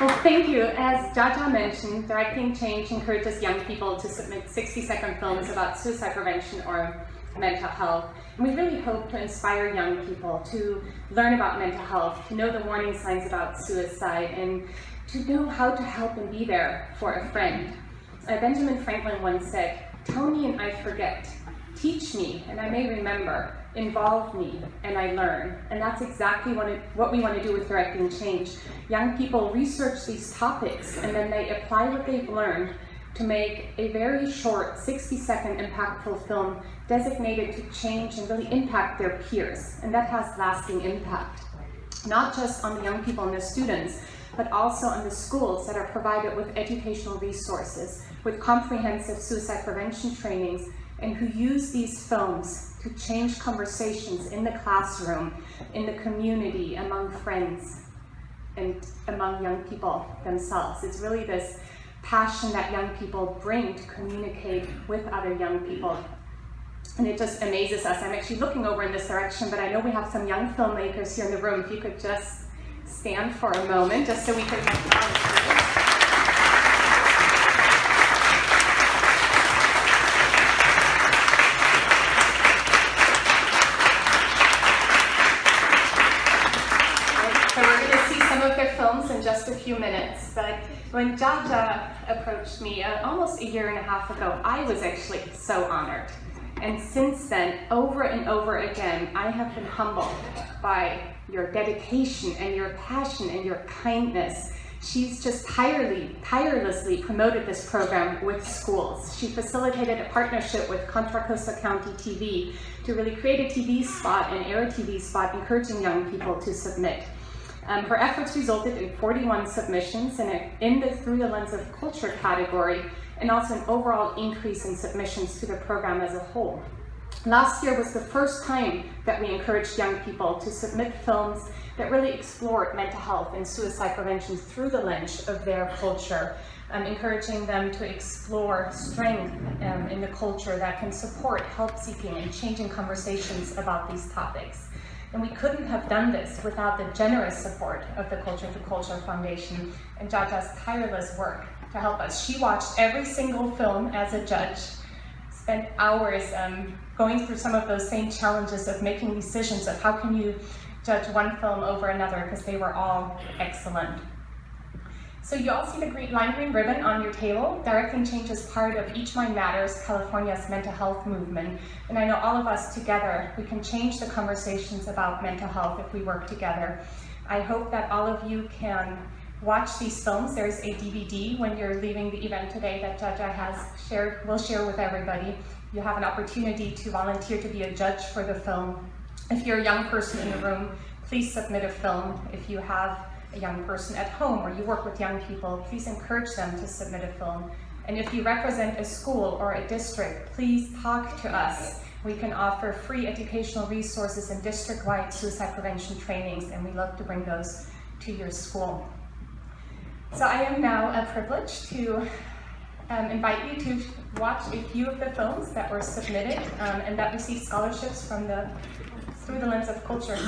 Well, thank you. As Jana mentioned, Directing Change encourages young people to submit 60-second films about suicide prevention or mental health. And we really hope to inspire young people to learn about mental health, to know the warning signs about suicide, and to know how to help and be there for a friend. Benjamin Franklin once said, "Tell me and I forget. Teach me and I may remember. Involve me and I learn." And that's exactly what we want to do with Directing Change. Young people research these topics and then they apply what they've learned to make a very short 60-second impactful film designated to change and really impact their peers. And that has lasting impact, not just on the young people and the students, but also on the schools that are provided with educational resources, with comprehensive suicide prevention trainings, and who use these films to change conversations in the classroom, in the community, among friends, and among young people themselves. It's really this passion that young people bring to communicate with other young people. And it just amazes us. I'm actually looking over in this direction, but I know we have some young filmmakers here in the room. If you could just stand for a moment, just so we can acknowledge you. In just a few minutes, but when Jana approached me almost a year and a half ago, I was actually so honored. And since then, over and over again, I have been humbled by your dedication and your passion and your kindness. She's just tirelessly promoted this program with schools. She facilitated a partnership with Contra Costa County TV to really create a TV spot, an air TV spot, encouraging young people to submit. Her efforts resulted in 41 submissions in the Through the Lens of Culture category, and also an overall increase in submissions to the program as a whole. Last year was the first time that we encouraged young people to submit films that really explored mental health and suicide prevention through the lens of their culture, encouraging them to explore strength in the culture that can support help-seeking and changing conversations about these topics. And we couldn't have done this without the generous support of the Culture to Culture Foundation and Jana's tireless work to help us. She watched every single film as a judge, spent hours going through some of those same challenges of making decisions of how can you judge one film over another, because they were all excellent. So you all see the lime green ribbon on your table. Directing Change is part of Each Mind Matters, California's mental health movement. And I know all of us together, we can change the conversations about mental health if we work together. I hope that all of you can watch these films. There's a DVD when you're leaving the event today that Jana will share with everybody. You have an opportunity to volunteer to be a judge for the film. If you're a young person in the room, please submit a film. If you have a young person at home or you work with young people, please encourage them to submit a film. And if you represent a school or a district, please talk to us. We can offer free educational resources and district-wide suicide prevention trainings, and we love to bring those to your school. So I am now privileged to invite you to watch a few of the films that were submitted and that received scholarships from the Through the Lens of Culture